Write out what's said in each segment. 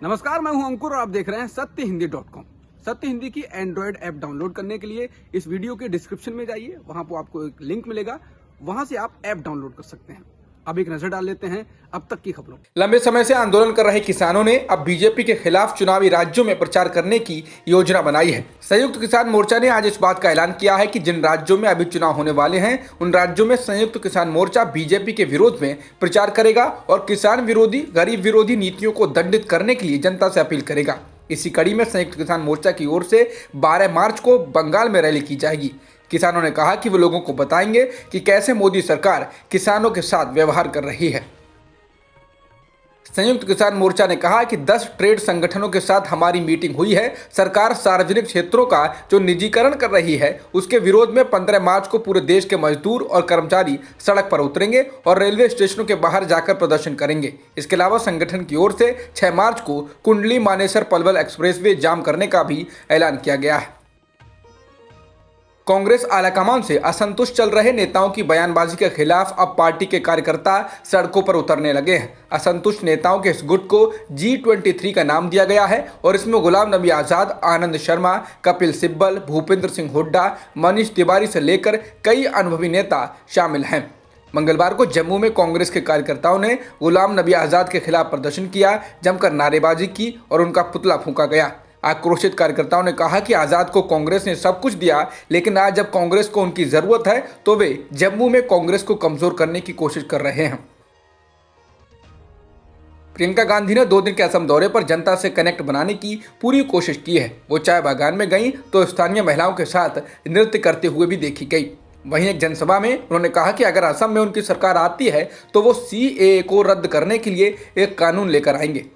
नमस्कार, मैं हूं अंकुर और आप देख रहे हैं सत्यहिंदी.com। सत्य हिंदी की एंड्रॉयड ऐप डाउनलोड करने के लिए इस वीडियो के डिस्क्रिप्शन में जाइए, वहां पर आपको एक लिंक मिलेगा, वहां से आप ऐप डाउनलोड कर सकते हैं। अब एक नजर डाल लेते हैं अब तक की खबरों। लंबे समय से आंदोलन कर रहे किसानों ने अब बीजेपी के खिलाफ चुनावी राज्यों में प्रचार करने की योजना बनाई है। संयुक्त किसान मोर्चा ने आज इस बात का ऐलान किया है कि जिन राज्यों में अभी चुनाव होने वाले हैं उन राज्यों में संयुक्त किसान मोर्चा बीजेपी के विरोध में प्रचार करेगा और किसान विरोधी, गरीब विरोधी नीतियों को दंडित करने के लिए जनता से अपील करेगा। इसी कड़ी में संयुक्त किसान मोर्चा की ओर से 12 मार्च को बंगाल में रैली की जाएगी। किसानों ने कहा कि वो लोगों को बताएंगे कि कैसे मोदी सरकार किसानों के साथ व्यवहार कर रही है। संयुक्त किसान मोर्चा ने कहा कि 10 ट्रेड संगठनों के साथ हमारी मीटिंग हुई है। सरकार सार्वजनिक क्षेत्रों का जो निजीकरण कर रही है उसके विरोध में 15 मार्च को पूरे देश के मजदूर और कर्मचारी सड़क पर उतरेंगे और रेलवे स्टेशनों के बाहर जाकर प्रदर्शन करेंगे। इसके अलावा संगठन की ओर से 6 मार्च को कुंडली मानेसर पलवल एक्सप्रेसवे जाम करने का भी ऐलान किया गया है। कांग्रेस आलाकमान से असंतुष्ट चल रहे नेताओं की बयानबाजी के खिलाफ अब पार्टी के कार्यकर्ता सड़कों पर उतरने लगे हैं। असंतुष्ट नेताओं के इस गुट को G23 का नाम दिया गया है और इसमें गुलाम नबी आजाद, आनंद शर्मा, कपिल सिब्बल, भूपेंद्र सिंह हुड्डा, मनीष तिवारी से लेकर कई अनुभवी नेता शामिल हैं। मंगलवार को जम्मू में कांग्रेस के कार्यकर्ताओं ने गुलाम नबी आजाद के खिलाफ प्रदर्शन किया, जमकर नारेबाजी की और उनका पुतला फूंका गया। आक्रोशित कार्यकर्ताओं ने कहा कि आजाद को कांग्रेस ने सब कुछ दिया, लेकिन आज जब कांग्रेस को उनकी जरूरत है तो वे जम्मू में कांग्रेस को कमजोर करने की कोशिश कर रहे हैं। प्रियंका गांधी ने 2 दिन के असम दौरे पर जनता से कनेक्ट बनाने की पूरी कोशिश की है। वो चाय बागान में गई तो स्थानीय महिलाओं के साथ नृत्य करते हुए भी देखी गई। वहीं एक जनसभा में उन्होंने कहा कि अगर असम में उनकी सरकार आती है तो वो CAA को रद्द करने के लिए एक कानून लेकर आएंगे।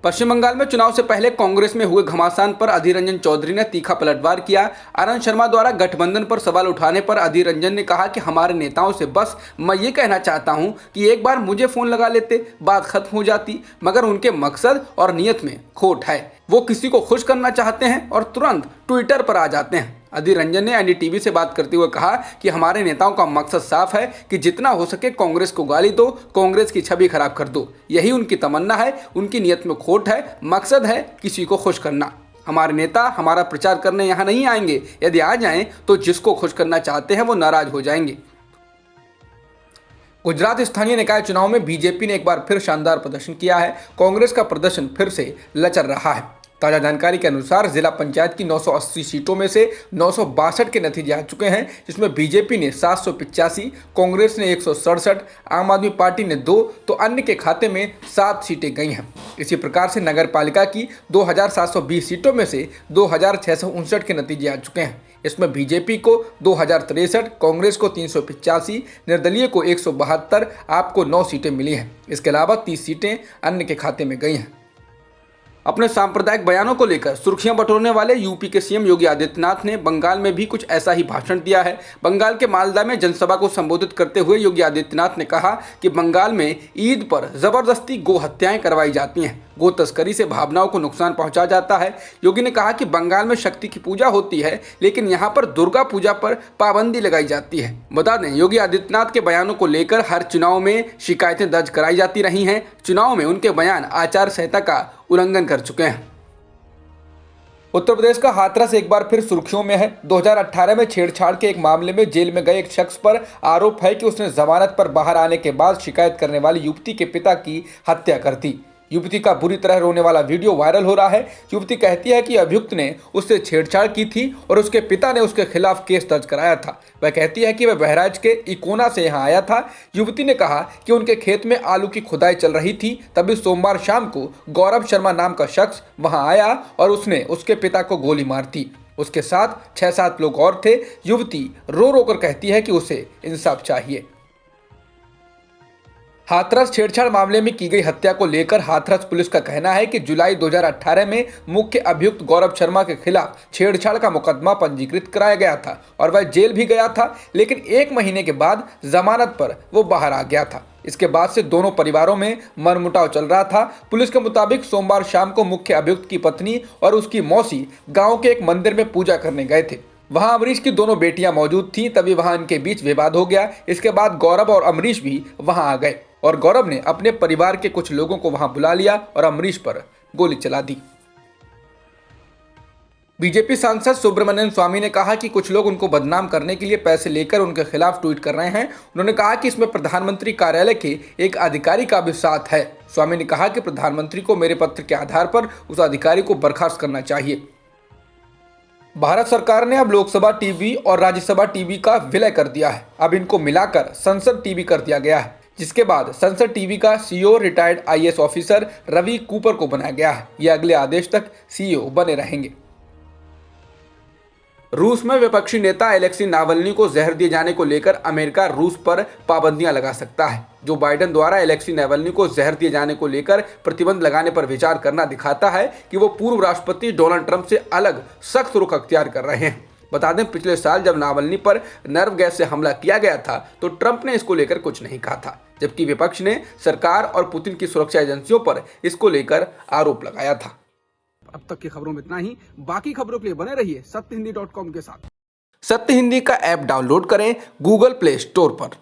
पश्चिम बंगाल में चुनाव से पहले कांग्रेस में हुए घमासान पर अधीर रंजन चौधरी ने तीखा पलटवार किया। आनंद शर्मा द्वारा गठबंधन पर सवाल उठाने पर अधीर रंजन ने कहा कि हमारे नेताओं से बस मैं ये कहना चाहता हूं कि एक बार मुझे फोन लगा लेते, बात खत्म हो जाती, मगर उनके मकसद और नियत में खोट है। वो किसी को खुश करना चाहते हैं और तुरंत ट्विटर पर आ जाते हैं। अधीर रंजन ने NDTV से बात करते हुए कहा कि हमारे नेताओं का मकसद साफ है कि जितना हो सके कांग्रेस को गाली दो, कांग्रेस की छवि खराब कर दो। यही उनकी तमन्ना है, उनकी नियत में खोट है, मकसद है किसी को खुश करना। हमारे नेता हमारा प्रचार करने यहाँ नहीं आएंगे, यदि आ जाएं तो जिसको खुश करना चाहते हैं वो नाराज हो जाएंगे। गुजरात स्थानीय निकाय चुनाव में बीजेपी ने एक बार फिर शानदार प्रदर्शन किया है। कांग्रेस का प्रदर्शन फिर से लचर रहा है। ताजा जानकारी के अनुसार जिला पंचायत की 980 सीटों में से 962 के नतीजे आ चुके हैं, जिसमें बीजेपी ने 785, कांग्रेस ने 167, आम आदमी पार्टी ने 2 तो अन्य के खाते में 7 सीटें गई हैं। इसी प्रकार से नगर पालिका की 2720 सीटों में से 2659 के नतीजे आ चुके हैं। इसमें बीजेपी को 2063, कांग्रेस को 385, निर्दलीय को 172, आपको 9 सीटें मिली हैं। इसके अलावा 30 सीटें अन्य के खाते में गई हैं। अपने सांप्रदायिक बयानों को लेकर सुर्खियां बटोरने वाले यूपी के CM योगी आदित्यनाथ ने बंगाल में भी कुछ ऐसा ही भाषण दिया है। बंगाल के मालदा में जनसभा को संबोधित करते हुए योगी आदित्यनाथ ने कहा कि बंगाल में ईद पर जबरदस्ती गो हत्याएं करवाई जाती हैं, गो तस्करी से भावनाओं को नुकसान पहुंचा जाता है। योगी ने कहा कि बंगाल में शक्ति की पूजा होती है, लेकिन यहां पर दुर्गा पूजा पर पाबंदी लगाई जाती है। बता दें, योगी आदित्यनाथ के बयानों को लेकर हर चुनाव में शिकायतें दर्ज कराई जाती रही हैं। चुनाव में उनके बयान आचार संहिता का उल्लंघन कर चुके हैं। उत्तर प्रदेश का हाथरस एक बार फिर सुर्खियों में है। 2018 में छेड़छाड़ के एक मामले में जेल में गए एक शख्स पर आरोप है कि उसने जमानत पर बाहर आने के बाद शिकायत करने वाली युवती के पिता की हत्या कर दी। युवती का बुरी तरह रोने वाला वीडियो वायरल हो रहा है। युवती कहती है कि अभियुक्त ने उससे छेड़छाड़ की थी और उसके पिता ने उसके खिलाफ केस दर्ज कराया था। वह कहती है कि वह बहराइच के इकोना से यहाँ आया था। युवती ने कहा कि उनके खेत में आलू की खुदाई चल रही थी, तभी सोमवार शाम को गौरव शर्मा नाम का शख्स वहां आया और उसने उसके पिता को गोली मार दी। उसके साथ 6-7 लोग और थे। युवती रो रो कर कहती है कि उसे इंसाफ चाहिए। हाथरस छेड़छाड़ मामले में की गई हत्या को लेकर हाथरस पुलिस का कहना है कि जुलाई 2018 में मुख्य अभियुक्त गौरव शर्मा के खिलाफ छेड़छाड़ का मुकदमा पंजीकृत कराया गया था और वह जेल भी गया था, लेकिन 1 महीने के बाद जमानत पर वो बाहर आ गया था। इसके बाद से दोनों परिवारों में मनमुटाव चल रहा था। पुलिस के मुताबिक सोमवार शाम को मुख्य अभियुक्त की पत्नी और उसकी मौसी गाँव के एक मंदिर में पूजा करने गए थे। वहां अमरीश की दोनों बेटियां मौजूद थीं, तभी वहां इनके बीच विवाद हो गया। इसके बाद गौरव और अमरीश भी वहां आ गए। और गौरव ने अपने परिवार के कुछ लोगों को वहां बुला लिया और अमरीश पर गोली चला दी। बीजेपी सांसद सुब्रमण्यम स्वामी ने कहा कि कुछ लोग उनको बदनाम करने के लिए पैसे लेकर उनके खिलाफ ट्वीट कर रहे हैं। उन्होंने कहा कि इसमें प्रधानमंत्री कार्यालय के एक अधिकारी का भी साथ है। स्वामी ने कहा कि प्रधानमंत्री को मेरे पत्र के आधार पर उस अधिकारी को बर्खास्त करना चाहिए। भारत सरकार ने अब लोकसभा टीवी और राज्यसभा टीवी का विलय कर दिया है। अब इनको मिलाकर संसद टीवी कर दिया गया है, जिसके बाद संसद टीवी का CEO retired IAS officer Ravi Capoor को बनाया गया है। ये अगले आदेश तक सीईओ बने रहेंगे। रूस में विपक्षी नेता अलेक्सी नावल्नी को जहर दिए जाने को लेकर अमेरिका रूस पर पाबंदियां लगा सकता है। जो बाइडेन द्वारा अलेक्सी नावल्नी को जहर दिए जाने को लेकर प्रतिबंध लगाने पर विचार करना दिखाता है कि वो पूर्व राष्ट्रपति डोनाल्ड ट्रंप से अलग सख्त रुख अख्तियार कर रहे हैं। बता दें, पिछले साल जब नावल्नी पर नर्व गैस से हमला किया गया था तो ट्रंप ने इसको लेकर कुछ नहीं कहा था, जबकि विपक्ष ने सरकार और पुतिन की सुरक्षा एजेंसियों पर इसको लेकर आरोप लगाया था। अब तक की खबरों में इतना ही। बाकी खबरों के लिए बने रहिए सत्यहिंदी.com के साथ। सत्य हिंदी का ऐप डाउनलोड करें गूगल प्ले स्टोर पर।